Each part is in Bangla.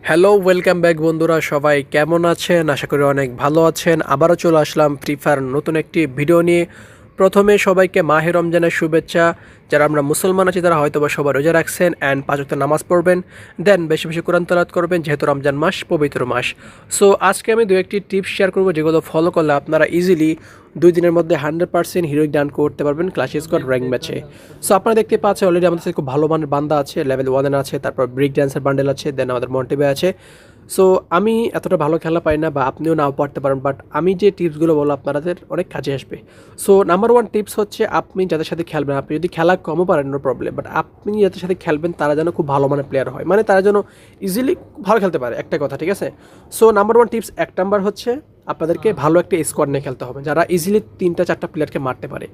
হ্যালো, ওয়েলকাম ব্যাক বন্ধুরা। সবাই কেমন আছেন? আশা করি অনেক ভালো আছেন। আবারও চলে আসলাম ফ্রি ফায়ার নতুন একটি ভিডিও নিয়ে। প্রথমে সবাইকে মাহে রমজানের শুভেচ্ছা। যারা আমরা মুসলমান আছি তারা হয়তো বা সবাই রোজা রাখছেন অ্যান্ড 5 ওয়াক্ত নামাজ পড়বেন, দেন বেশি বেশি কোরআন তেলাওয়াত করবেন, যেহেতু রমজান মাস পবিত্র মাস। সো আজকে আমি দু একটি টিপস শেয়ার করবো যেগুলো ফলো করলে আপনারা ইজিলি 2 দিনের মধ্যে 100% হিরোইক ডান করতে পারবেন ক্লাস স্কোয়াড র্যাঙ্ক ম্যাচে। সো আপনারা দেখতে পাচ্ছেন অলরেডি আমাদের কাছে খুব ভালো মানের বান্দা আছে, লেভেল 1 আছে, তারপর ব্রিক ড্যান্সার বান্ডেল আছে, দেন আমাদের মন্টিবে আছে। সো আমি এতটা ভালো খেলা পাই না, বা আপনিও নাও পারতে পারেন, বাট আমি যে টিপসগুলো বলবো আপনাদের অনেক কাজে আসবে। সো নাম্বার 1 টিপস হচ্ছে, আপনি যাদের সাথে খেলবেন, আপনি যদি খেলা কমও পারেন নো প্রবলেম, বাট আপনি যাদের সাথে খেলবেন তারা যেন খুব ভালো মানের প্লেয়ার হয়, মানে তারা যেন ইজিলি ভালো খেলতে পারে, একটা কথা, ঠিক আছে? সো নাম্বার 1 টিপস, 1 নাম্বার হচ্ছে আপনাদেরকে ভালো একটা স্কোয়াড নিয়ে খেলতে হবে, যারা ইজিলি 3টা 4টা প্লেয়ারকে মারতে পারে।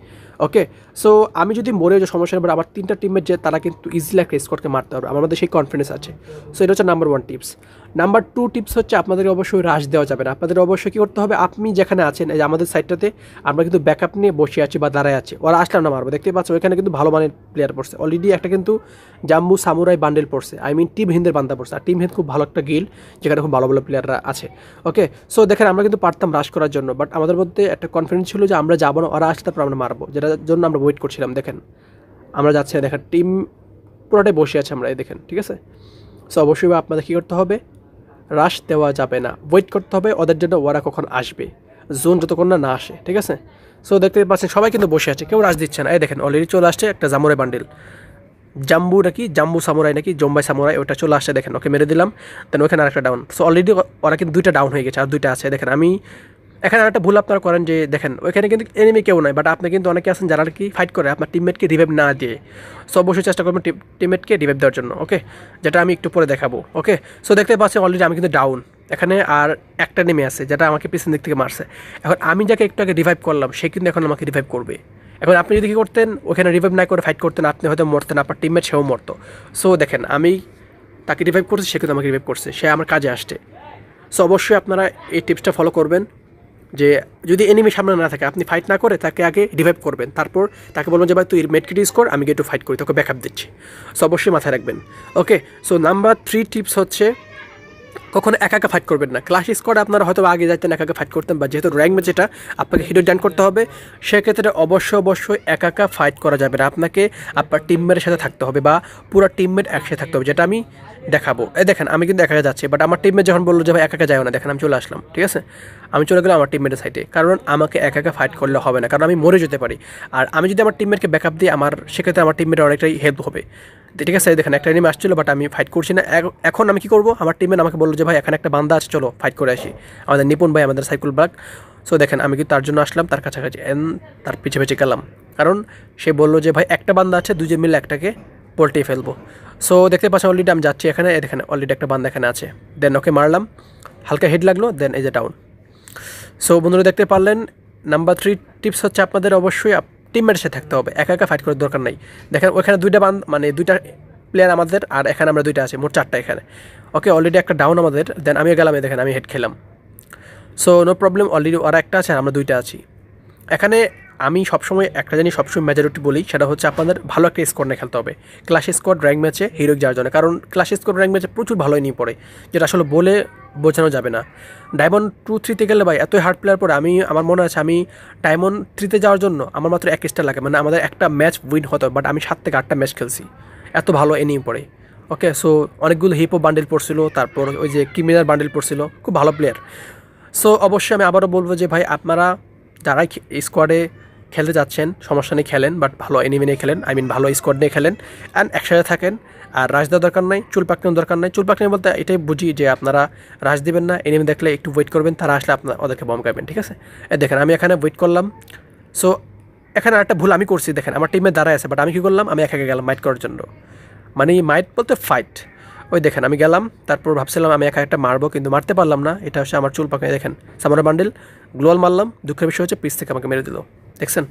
ওকে, সো আমি যদি মরে যে সমস্যা নেই, আমার 3টা টিমের যে তারা কিন্তু ইজিলি একটা স্কোয়াডকে মারতে পারবে, আমার মধ্যে সেই কনফিডেন্স আছে। সো এটা হচ্ছে নাম্বার 1 টিপস। নাম্বার 2 টিপস হচ্ছে, আপনাদের অবশ্যই রাশ দেওয়া যাবে না। আপনাদের অবশ্যই কী করতে হবে, আপনি যেখানে আছেন, এই যে আমাদের সাইডটাতে আমরা কিন্তু ব্যাকআপ নিয়ে বসে আছি বা দাঁড়ায় আছি, ওরা আসলাম না মারবো, দেখতে পাচ্ছ ওইখানে কিন্তু ভালো মানের প্লেয়ার পড়ছে অলরেডি, একটা কিন্তু জাম্বু সামুরাই বান্ডেল পড়ছে, আই মিন টিম হিন্দের বান্দা পড়ছে, আর টিম হিন্দ খুব ভালো একটা গিল, যেখানে খুব ভালো ভালো প্লেয়াররা আছে। ওকে, সো দেখেন আমরা কিন্তু পারতাম রাশ করার জন্য, বাট আমাদের মধ্যে একটা কনফিডেন্স ছিল যে আমরা যাবো না, ওরা আসলে তারপর আমরা মারবো, যেটার জন্য আমরা ওয়েট করছিলাম। দেখেন আমরা যাচ্ছি না, দেখেন টিম পুরোটাই বসে আছে আমরা, এই দেখেন, ঠিক আছে? সো অবশ্যই আপনাদের কী করতে হবে, রাশ দেওয়া যাবে না, ওয়েট করতে হবে ওদের জন্য, ওরা কখন আসবে, জোন যতক্ষণ না আসে, ঠিক আছে? সো দেখতে পাচ্ছেন সবাই কিন্তু বসে আছে, কেউ রাশ দিচ্ছে না। এই দেখেন অলরেডি চলে আসছে একটা জামুরাই বান্ডিল, জাম্বু নাকি জাম্বু সামুরাই নাকি জম্বাই সামুরাই, ওটা চলে আসছে, দেখেন ওকে মেরে দিলাম। দেন ওখানে আরেকটা ডাউন। সো অলরেডি ওরা কিন্তু 2টা ডাউন হয়ে গেছে, আর 2টা আছে। দেখেন আমি এখানে আরেকটা ভুল আপনারা করেন যে, দেখেন ওইখানে কিন্তু এনিমি কেউ নাই, বাট আপনি কিন্তু অনেকে আছেন যারা কি ফাইট করে আপনার টিমমেটকে রিভাইভ না দিয়ে। সো অবশ্যই চেষ্টা করবেন টিমমেটকে রিভাইভ দেওয়ার জন্য, ওকে, যেটা আমি একটু পরে দেখাবো। ওকে, সো দেখতে পাচ্ছেন অলরেডি আমি কিন্তু ডাউন এখানে, আর একটা নেমে আছে যেটা আমাকে পিছন দিক থেকে মারছে। এখন আমি যাকে একটু আগে রিভাইভ করলাম সে কিন্তু এখন আমাকে রিভাইভ করবে। এখন আপনি যদি কী করতেন, ওখানে রিভাইভ না করে ফাইট করতেন, আপনি হয়তো মরতেন, আপনার টিমমেট সেও মরতো। সো দেখেন আমি তাকে রিভাইভ করছি, সে কিন্তু আমাকে রিভাইভ করছে, সে আমার কাজে আসছে। সো অবশ্যই আপনারা এই টিপসটা ফলো করবেন যে, যদি এনিমি সামনে না থাকে আপনি ফাইট না করে তাকে আগে রিভাইভ করবেন, তারপর তাকে বলবেন যে ভাই তুই মেডকিট ইউজ কর, আমি গিয়ে একটু ফাইট করি, তোকে ব্যাকআপ দিচ্ছি। সো অবশ্যই মাথায় রাখবেন। ওকে, সো নাম্বার 3 টিপস হচ্ছে, কখনো একা একা ফাইট করবেন না। ক্লাস স্কোয়াডে আপনারা হয়তো আগে যাইতেন একা একা ফাইট করতেন, বা যেহেতু র্যাঙ্ক ম্যাচ যেটা আপনাকে হিরো ডান করতে হবে, সেক্ষেত্রে অবশ্যই একা একা ফাইট করা যাবে না, আপনাকে আপনার টিমমেটের সাথে থাকতে হবে, বা পুরো টিমমেট একসাথে থাকতে হবে, যেটা আমি দেখাবো। এই দেখেন আমি কিন্তু একা একা যাচ্ছি, বাট আমার টিমমেট যখন বললো যে ভাই একা একা যাও না, দেখেন আমি চলে আসলাম, ঠিক আছে? আমি চলে গেলাম আমার টিমমেটের সাইডে, কারণ আমাকে একা একা ফাইট করলে হবে না, কারণ আমি মরে যেতে পারি। আর আমি যদি আমার টিমমেটকে ব্যাকআপ দিই, আমার সেক্ষেত্রে আমার টিমমেটের অনেকটাই হেল্প হবে, ঠিক আছে? দেখেন একটা এনিমি আসছিল, বাট আমি ফাইট করছি না। এখন আমি কী করবো, আমার টিমমেট আমাকে বললো যে ভাই এখানে একটা বান্দা আছে, চলো ফাইট করে আসি, আমাদের নিপুণ ভাই, আমাদের সাইকুল ব্লাক। সো দেখেন আমি কিন্তু তার জন্য আসলাম তার কাছাকাছি, তার পিছে পিছে গেলাম, কারণ সে বললো যে ভাই একটা বান্দা আছে, দুজন মিলে একটাকে পল্টিয়ে ফেলবো। সো দেখতে পাচ্ছেন অলরেডি আমি যাচ্ছি এখানে, দেখেন অলরেডি একটা বান্দা এখানে আছে, দেন ওকে মারলাম, হালকা হেড লাগলো, দেন এই যে ডাউন। সো বন্ধুরা দেখতে পারলেন, নাম্বার 3 টিপস হচ্ছে, আপনাদের অবশ্যই টিমমেটের সাথে থাকতে হবে, একা একা ফাইট করার দরকার নাই। দেখেন ওইখানে 2টা মানে 2টা প্লেয়ার আমাদের, আর এখানে আমরা 2টা আছি, মোট 4টা এখানে। ওকে, অলরেডি একটা ডাউন আমাদের, দেন আমি গেলাম, দেখেন আমি হেড খেলাম। সো নো প্রবলেম, অলরেডি ওরা একটা আছে, আমরা 2টা আছি এখানে। আমি সবসময় একটা জিনিস সবসময় মেজরিটি বলি, সেটা হচ্ছে আপনাদের ভালো একটা স্কোয়াড নিয়ে খেলতে হবে ক্লাস স্কোয়াড র্যাঙ্ক ম্যাচে হিরো যাওয়ার জন্য, কারণ ক্লাস স্কোয়াড র্যাঙ্ক ম্যাচে প্রচুর ভালোই নিয়ে পড়ে, যেটা আসলে বলে বোঝানো যাবে না। ডায়মন্ড 2-3-তে গেলে ভাই এতই হার্ড প্লেয়ার পরে, আমার মনে আছে আমি ডায়মন্ড 3-তে যাওয়ার জন্য আমার মাত্র 1 স্টার লাগে, মানে আমাদের একটা ম্যাচ উইন হতো, বাট আমি 7 থেকে 8টা ম্যাচ খেলছি, এত ভালো এনিমি পড়ে। ওকে, সো অনেকগুলো হিপো বান্ডেল পড়ছিল, তারপর ওই যে কিমিনার বান্ডেল পড়ছিল, খুব ভালো প্লেয়ার। সো অবশ্যই আমি আবারও বলবো যে ভাই, আপনারা যারাই স্কোয়াডে খেলতে যাচ্ছেন সমস্যা নেই, খেলেন, বাট ভালো এনিমি নিয়ে খেলেন, আই মিন ভালো স্কোয়াড নিয়ে খেলেন, অ্যান্ড একসাথে থাকেন। আর রাশ দেওয়ার দরকার নাই, চুল পাকনার দরকার নাই। চুল পাকনি বলতে এটাই বুঝি যে আপনারা রাশ দিবেন না, এনিমি দেখলে একটু ওয়েট করবেন, তারা আসলে আপনার ওদেরকে বম খাবেন, ঠিক আছে? দেখেন আমি এখানে ওয়েট করলাম। সো এখানে একটা ভুল আমি করছি, দেখেন আমার টিমে দাঁড়ায় আছে, বাট আমি কী করলাম, আমি একা গেলাম মাইট করার জন্য, মানে মাইট বলতে ফাইট। ওই দেখেন আমি গেলাম, তারপর ভাবছিলাম আমি একা একটা মারবো, কিন্তু মারতে পারলাম না, এটা হচ্ছে আমার চুল পাকনি। দেখেন সামরা বান্ডেল গ্লোয়াল মারলাম, দুঃখের বিষয় হচ্ছে পিস থেকে আমাকে মেরে দিল, দেখছেন?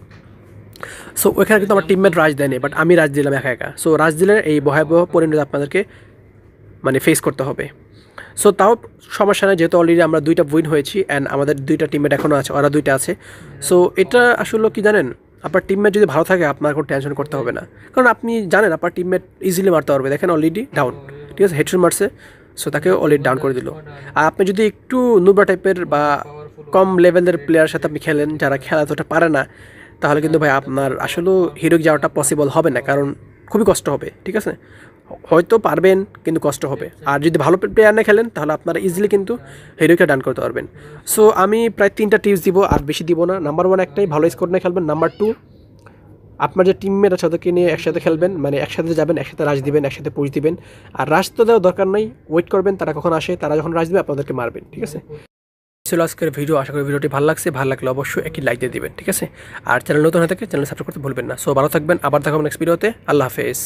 সো ওইখানে কিন্তু আমার টিমমেট রাজ দেয়নি, বাট আমি রাজ দিলাম একা একা। সো রাজ দিলে এই ভয়াবহ পরিণতি আপনাদেরকে মানে ফেস করতে হবে। সো তাও সমস্যা নেই, যেহেতু অলরেডি আমরা 2টা উইন হয়েছি, অ্যান্ড আমাদের 2টা টিমমেট এখনও আছে, ওরা 2টা আছে। সো এটা আসলে কি জানেন, আপনার টিমমেট যদি ভালো থাকে আপনার কোনো টেনশন করতে হবে না, কারণ আপনি জানেন আপনার টিমমেট ইজিলি মারতে পারবে। দেখেন অলরেডি ডাউন, ঠিক আছে, হেডশট মারছে, সো তাকে অলরেডি ডাউন করে দিল। আর আপনি যদি একটু নুবরা টাইপের বা কম লেভেলের প্লেয়ার সাথে আপনি খেলেন, যারা খেলা এতটা পারে না, তাহলে কিন্তু ভাই আপনার আসলেও হিরোইক যাওয়াটা পসিবল হবে না, কারণ খুবই কষ্ট হবে। ঠিক আছে, হয়তো পারবেন কিন্তু কষ্ট হবে। আর যদি ভালো প্লেয়ার না খেলেন তাহলে আপনারা ইজিলি কিন্তু হিরোইকে ডান করতে পারবেন। সো আমি প্রায় 3টা টিপস দিব, আর বেশি দিব না। নাম্বার 1 একটাই, ভালো স্কোর নিয়ে খেলবেন। নাম্বার 2, আপনার যে টিমমেট আছে ওদেরকে নিয়ে একসাথে খেলবেন, মানে একসাথে যাবেন, একসাথে রাশ দিবেন, একসাথে পুশ দিবেন। আর রাশ তো দেওয়ার দরকার নাই, ওয়েট করবেন তারা কখন আসে, তারা যখন রাশ দিবে আপনাদেরকে মারবেন। ঠিক আছে, ছিল আজকের ভিডিও। আশা করি ভিডিওটি ভালো লাগছে, ভালো লাগলে অবশ্যই একটি লাইক দিয়ে দিবেন। ঠিক আছে, আর চ্যানেল নতুন হয়ে থাকে চ্যানেল সাবস্ক্রাইব করতে ভুলবেন না। সো ভালো থাকবেন, আবার দেখাবো নেক্সট ভিডিওতে। আল্লাহ হাফেজ।